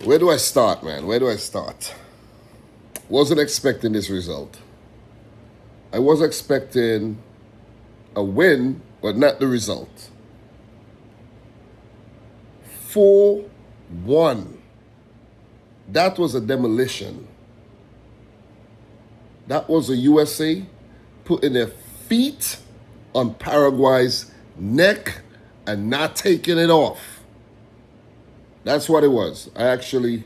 Where do I start, man? Where do I start? Wasn't expecting this result. I was expecting a win, but not the result. 4-1. That was a demolition. That was the USA putting their feet on Paraguay's neck and not taking it off. That's what it was. I actually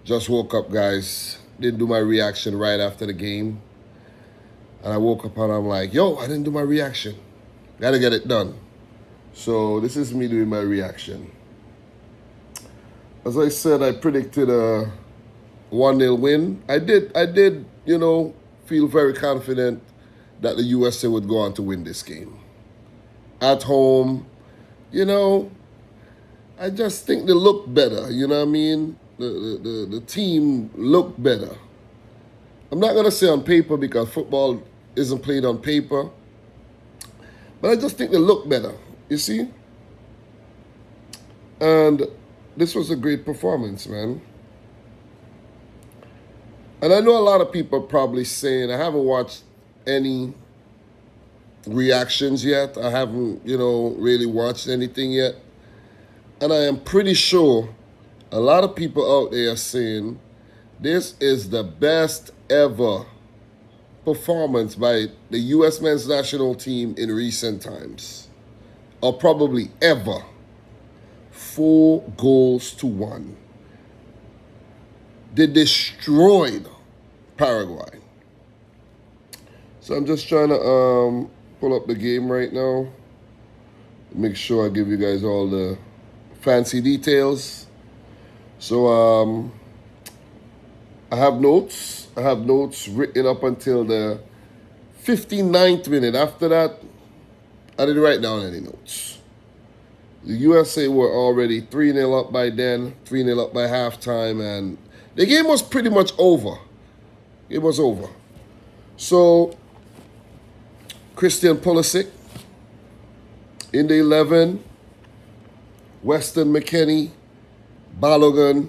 just woke up, guys. Didn't do my reaction right after the game. And I woke up and I'm like, yo, I didn't do my reaction. Gotta get it done. So this is me doing my reaction. As I said, I predicted a 1-0 win. I did, feel very confident that the USA would go on to win this game. At home, I just think they look better, you know what I mean? The team looked better. I'm not going to say on paper because football isn't played on paper, but I just think they look better, you see? And this was a great performance, man. And I know a lot of people are probably saying, I haven't watched any reactions yet. I haven't, really watched anything yet. And I am pretty sure a lot of people out there are saying this is the best ever performance by the U.S. men's national team in recent times. Or probably ever. 4-1. They destroyed Paraguay. So I'm just trying to pull up the game right now. Make sure I give you guys all the fancy details. So I have notes. I have notes written up until the 59th minute. After that, I didn't write down any notes. The USA were already 3-0 up by then, 3-0 up by halftime, and the game was pretty much over. It was over. So, Christian Pulisic in the 11, Weston McKennie, Balogun,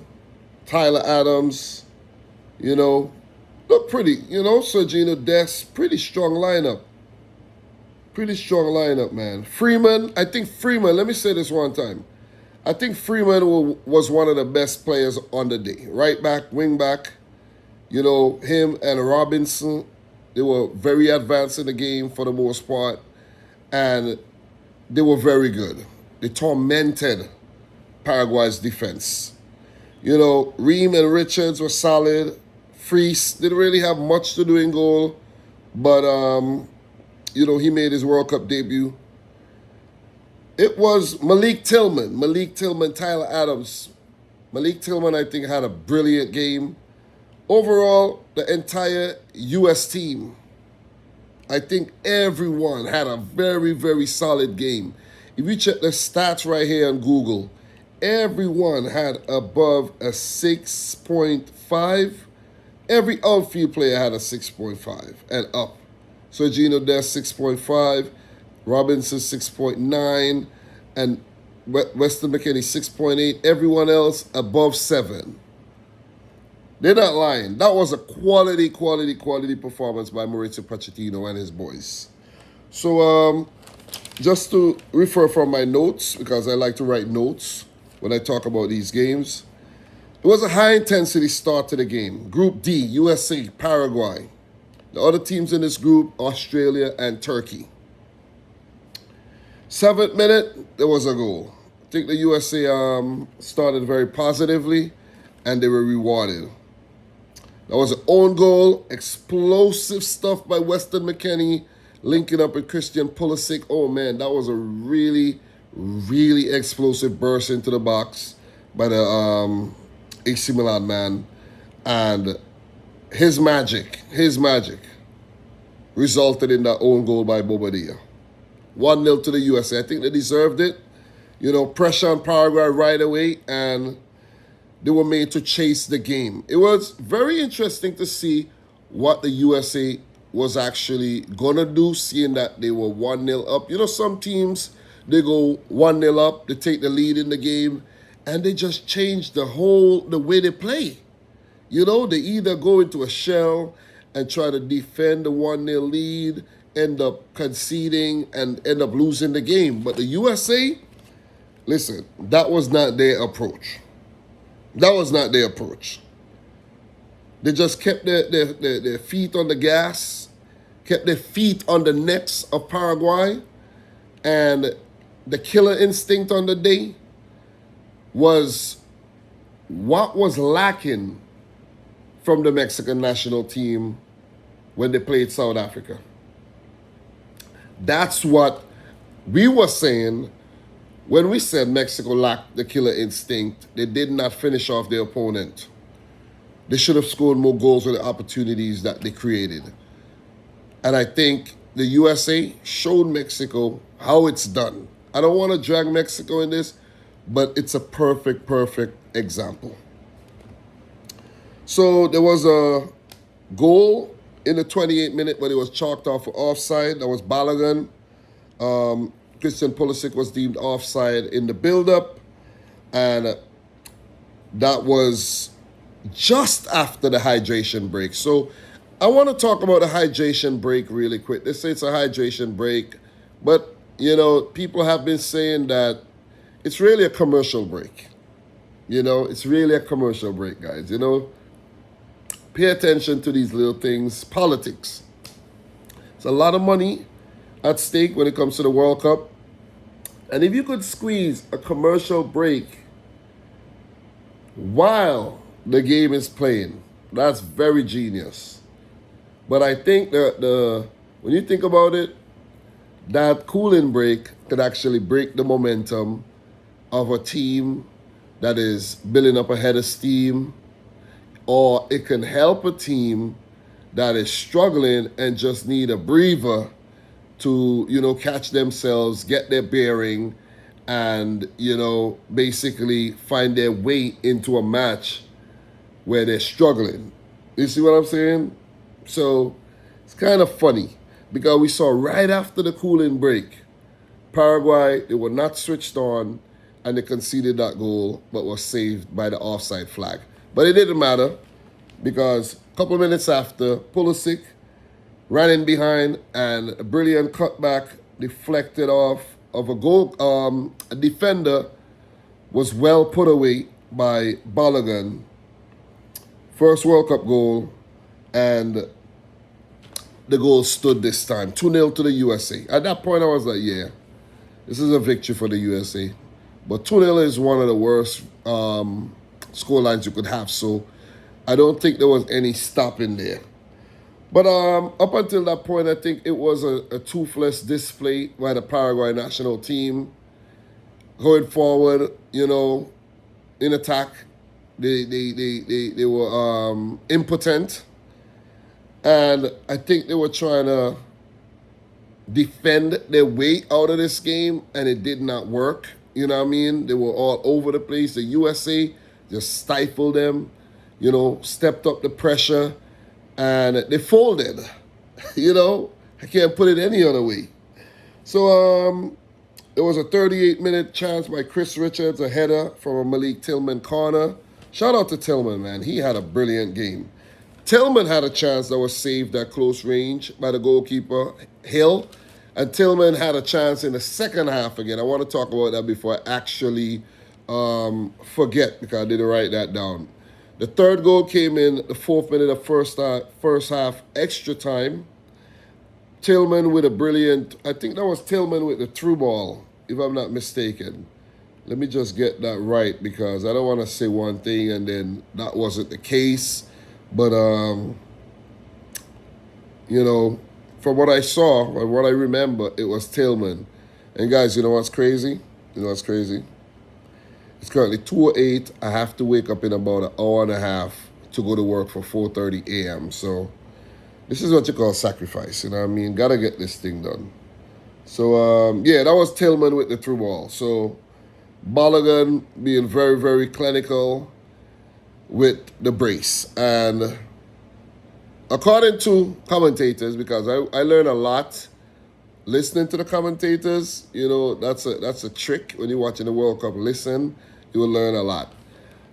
Tyler Adams, look pretty, Sergino Dest, pretty strong lineup. Pretty strong lineup, man. Freeman, let me say this one time. I think Freeman was one of the best players on the day. Right back, wing back, him and Robinson, they were very advanced in the game for the most part, and they were very good. They tormented Paraguay's defense. Ream and Richards were solid. Freese didn't really have much to do in goal, but he made his World Cup debut. It was Malik Tillman, Tyler Adams. Malik Tillman, I think, had a brilliant game. Overall, the entire U.S. team, I think everyone had a very, very solid game. If you check the stats right here on Google, everyone had above a 6.5. Every outfield player had a 6.5 and up. Sergino Dest 6.5, Robinson 6.9, and Weston McKennie 6.8. Everyone else above 7. They're not lying. That was a quality performance by Maurício Pochettino and his boys. So just to refer from my notes, because I like to write notes when I talk about these games. It was a high-intensity start to the game. Group D, USA, Paraguay. The other teams in this group, Australia and Turkey. 7th minute, there was a goal. I think the USA started very positively, and they were rewarded. That was an own goal, explosive stuff by Weston McKennie, linking up with Christian Pulisic. Oh, man, that was a really, really explosive burst into the box by the AC Milan man. And his magic resulted in that own goal by Bobadilla. 1-0 to the USA. I think they deserved it. Pressure on Paraguay right away, and they were made to chase the game. It was very interesting to see what the USA was actually going to do, seeing that they were 1-0 up. Some teams, they go 1-0 up, they take the lead in the game, and they just change the way they play. You know, they either go into a shell and try to defend the 1-0 lead, end up conceding, and end up losing the game. But the USA, listen, that was not their approach. That was not their approach. They just kept their feet on the gas, kept their feet on the necks of Paraguay, and the killer instinct on the day was what was lacking from the Mexican national team when they played South Africa. That's what we were saying when we said Mexico lacked the killer instinct. They did not finish off their opponent. They should have scored more goals with the opportunities that they created. And I think the USA showed Mexico how it's done. I don't want to drag Mexico in this, but it's a perfect example. So there was a goal in the 28th minute, but it was chalked off for offside. That was Balogun. Christian Pulisic was deemed offside in the build-up, and that was just after the hydration break. So I want to talk about the hydration break really quick. They say it's a hydration break, but, you know, people have been saying that it's really a commercial break. You know, it's really a commercial break, guys. You know, pay attention to these little things. Politics. It's a lot of money at stake when it comes to the World Cup. And if you could squeeze a commercial break while the game is playing, that's very genius. But I think that when you think about it, that cooling break could actually break the momentum of a team that is building up a head of steam, or it can help a team that is struggling and just need a breather to, you know, catch themselves, get their bearing, and, you know, basically find their way into a match where they're struggling. You see what I'm saying? So it's kind of funny because we saw right after the cooling break, Paraguay, they were not switched on and they conceded that goal, but was saved by the offside flag. But it didn't matter because a couple minutes after, Pulisic ran in behind and a brilliant cutback deflected off of a goal. A defender was well put away by Balogun. First World Cup goal, and the goal stood this time. 2-0 to the USA. At that point, I was like, yeah, this is a victory for the USA. But 2-0 is one of the worst score lines you could have, so I don't think there was any stopping there. But up until that point, I think it was a toothless display by the Paraguay national team. Going forward, you know, in attack, they were impotent. And I think they were trying to defend their way out of this game, and it did not work. You know what I mean? They were all over the place. The USA just stifled them, you know, stepped up the pressure, and they folded. You know, I can't put it any other way. So there was a 38-minute chance by Chris Richards, a header from a Malik Tillman corner. Shout out to Tillman, man. He had a brilliant game. Tillman had a chance that was saved at close range by the goalkeeper, Hill. And Tillman had a chance in the second half again. I want to talk about that before I actually forget, because I didn't write that down. The third goal came in the 4th minute of first half extra time. Tillman with a brilliant, I think that was Tillman with the through ball, if I'm not mistaken. Let me just get that right, because I don't want to say one thing and then that wasn't the case. But, you know, from what I saw, and what I remember, it was Tillman. And guys, you know what's crazy? You know what's crazy? It's currently 2:08. I have to wake up in about an hour and a half to go to work for 4:30 a.m. So this is what you call sacrifice, you know what I mean? Gotta get this thing done. So, yeah, that was Tillman with the through ball. So Balogun being very, very clinical with the brace. And according to commentators, because I learn a lot listening to the commentators, you know, that's a trick when you're watching the World Cup. Listen You will learn a lot.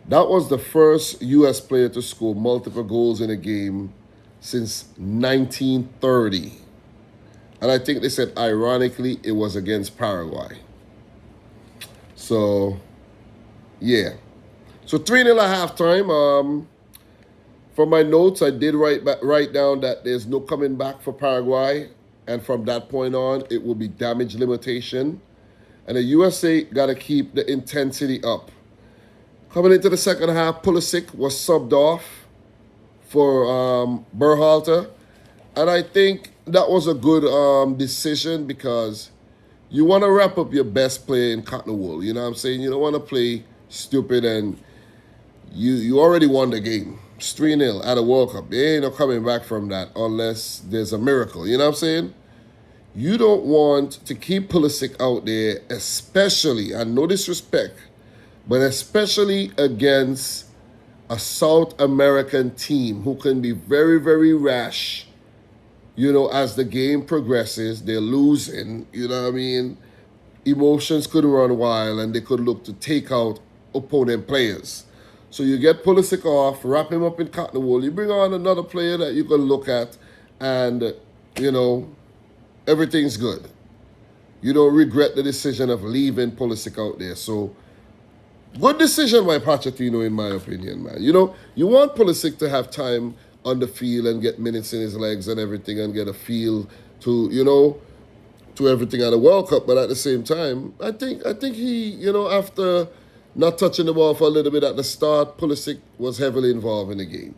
That was the first U.S. player to score multiple goals in a game since 1930. And I think they said, ironically, it was against Paraguay. So, yeah. So 3-0 at halftime. From my notes, I did write down that there's no coming back for Paraguay. And from that point on, it will be damage limitation. And the USA got to keep the intensity up. Coming into the second half, Pulisic was subbed off for Berhalter. And I think that was a good decision because you want to wrap up your best player in cotton wool. You know what I'm saying? You don't want to play stupid and you already won the game. It's 3-0 at a World Cup. There ain't no coming back from that unless there's a miracle. You know what I'm saying? You don't want to keep Pulisic out there, especially, and no disrespect, but especially against a South American team who can be very, very rash. You know, as the game progresses, they're losing, you know what I mean? Emotions could run wild and they could look to take out opponent players. So you get Pulisic off, wrap him up in cotton wool. You bring on another player that you can look at and, you know, everything's good. You don't regret the decision of leaving Pulisic out there. So, good decision by Pochettino, in my opinion, man. You know, you want Pulisic to have time on the field and get minutes in his legs and everything and get a feel to, you know, to everything at the World Cup. But at the same time, I think he, you know, after not touching the ball for a little bit at the start, Pulisic was heavily involved in the game.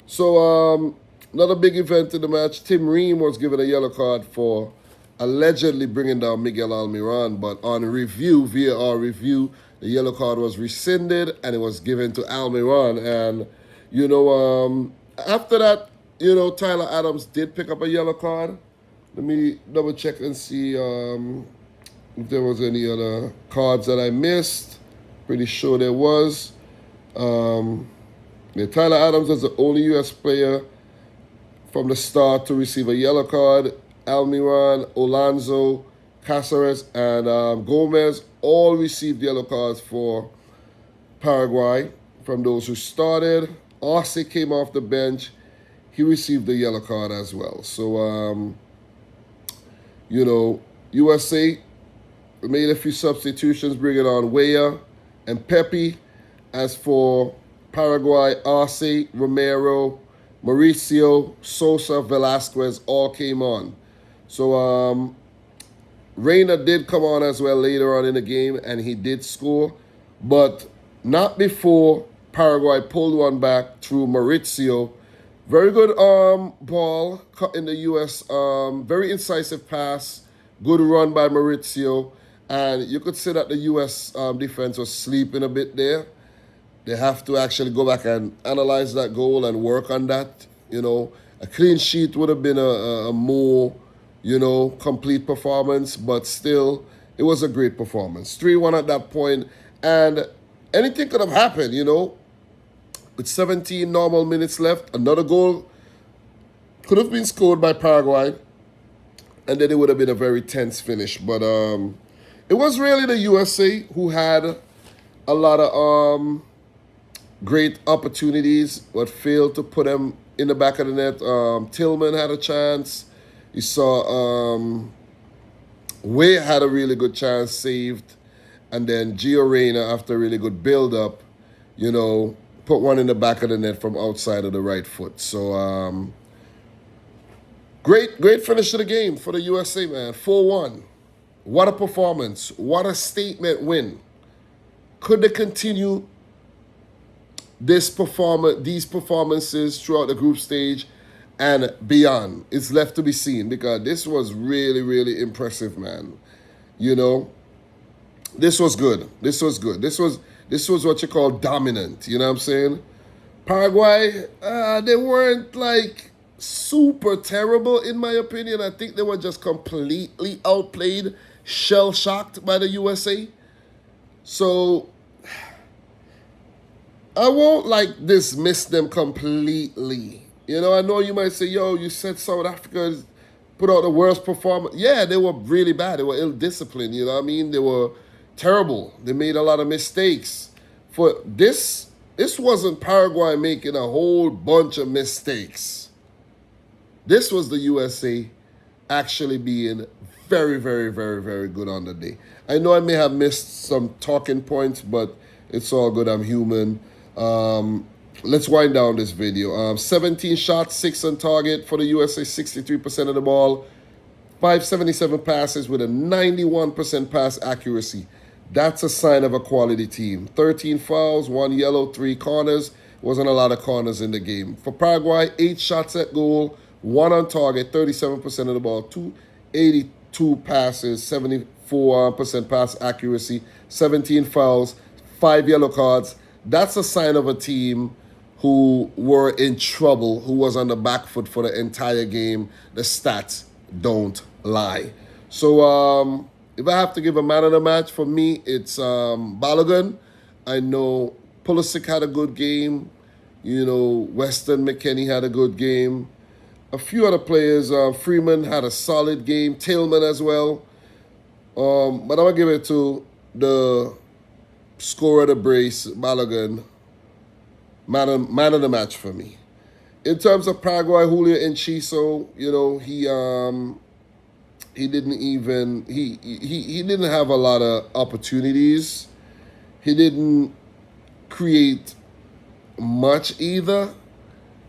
So, another big event in the match, Tim Ream was given a yellow card for allegedly bringing down Miguel Almiron, but on review, VAR review, the yellow card was rescinded and it was given to Almiron. And, you know, after that, you know, Tyler Adams did pick up a yellow card. Let me double check and see if there was any other cards that I missed. Pretty sure there was. Yeah, Tyler Adams was the only U.S. player from the start to receive a yellow card. Almiron, Olanzo, Cáceres, and Gomez all received yellow cards for Paraguay from those who started. Arce came off the bench. He received the yellow card as well. So, you know, USA made a few substitutions, bringing on Weah and Pepe. As for Paraguay, Arce, Romero, Maurício, Sosa, Velasquez all came on. So Reyna did come on as well later on in the game, and he did score, but not before Paraguay pulled one back through Maurício. Very good ball cut in the U.S. Very incisive pass. Good run by Maurício. And you could say that the U.S. defense was sleeping a bit there. They have to actually go back and analyze that goal and work on that. You know, a clean sheet would have been a more, you know, complete performance, but still, it was a great performance. 3-1 at that point, and anything could have happened, you know. With 17 normal minutes left, another goal could have been scored by Paraguay, and then it would have been a very tense finish. But it was really the USA who had a lot of great opportunities, but failed to put them in the back of the net. Tillman had a chance. You saw Way had a really good chance saved. And then Gio Reyna, after a really good build-up, you know, put one in the back of the net from outside of the right foot. So, great finish to the game for the USA, man. 4-1. What a performance. What a statement win. Could they continue these performances throughout the group stage and beyond? It's left to be seen, because this was really, really impressive, man. You know, this was good. This was good. This was what you call dominant. You know what I'm saying? Paraguay, they weren't like super terrible in my opinion. I think they were just completely outplayed, shell-shocked by the USA. So I won't like dismiss them completely. You know, I know you might say, yo, you said South Africa put out the worst performance. Yeah, they were really bad. They were ill-disciplined, you know what I mean? They were, terrible. They made a lot of mistakes. For this wasn't Paraguay making a whole bunch of mistakes. This was the USA actually being very, very, very, very good on the day. I know I may have missed some talking points, but it's all good. I'm human. Let's wind down this video. 17 shots, 6 on target for the USA, 63% of the ball. 577 passes with a 91% pass accuracy. That's a sign of a quality team. 13 fouls, 1 yellow, 3 corners. Wasn't a lot of corners in the game. For Paraguay, 8 shots at goal, 1 on target, 37% of the ball, 282 passes, 74% pass accuracy, 17 fouls, 5 yellow cards. That's a sign of a team who were in trouble, who was on the back foot for the entire game. The stats don't lie. So if I have to give a man of the match, for me, it's Balogun. I know Pulisic had a good game. You know, Weston McKennie had a good game. A few other players, Freeman had a solid game. Tillman as well. But I'm going to give it to the scorer of the brace, Balogun. Man of the match for me. In terms of Paraguay, Julio Enciso, you know, he didn't even he didn't have a lot of opportunities. He didn't create much either.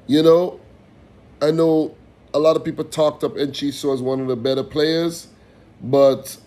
You know, I know a lot of people talked up Enciso as one of the better players, but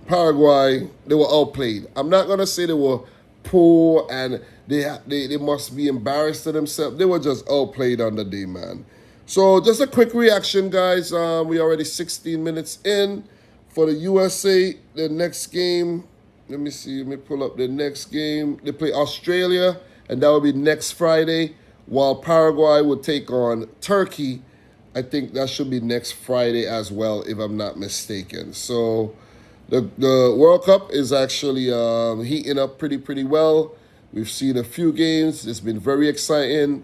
Paraguay, they were outplayed. I'm not gonna say they were poor and they must be embarrassed to themselves. They were just outplayed on the day, man. So just a quick reaction, guys. We already 16 minutes in for the USA. The next game, let me see. Let me pull up the next game. They play Australia, and that will be next Friday, while Paraguay would take on Turkey. I think that should be next Friday as well, if I'm not mistaken. So the World Cup is actually heating up pretty well. We've seen a few games. It's been very exciting.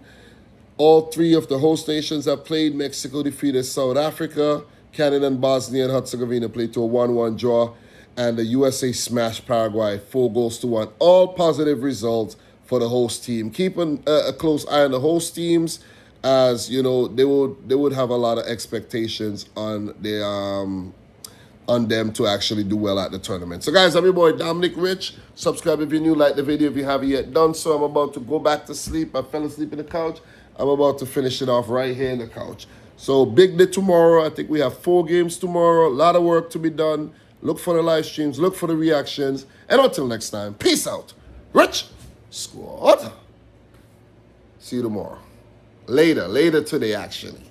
All 3 of the host nations have played. Mexico defeated South Africa. Canada and Bosnia and Herzegovina played to a 1-1 draw. And the USA smashed Paraguay 4-1. All positive results for the host team. Keeping a close eye on the host teams, as you know, they would have a lot of expectations on their on them to actually do well at the tournament. So guys, I'm your boy Dominic Rich. Subscribe if you're new, like the video if you haven't yet done so. I'm about to go back to sleep. I fell asleep in the couch. I'm about to finish it off right here in the couch. So big day tomorrow. I think we have 4 games tomorrow. A lot of work to be done. Look for the live streams. Look for the reactions. And until next time, peace out. Rich Squad. See you tomorrow. Later today, actually.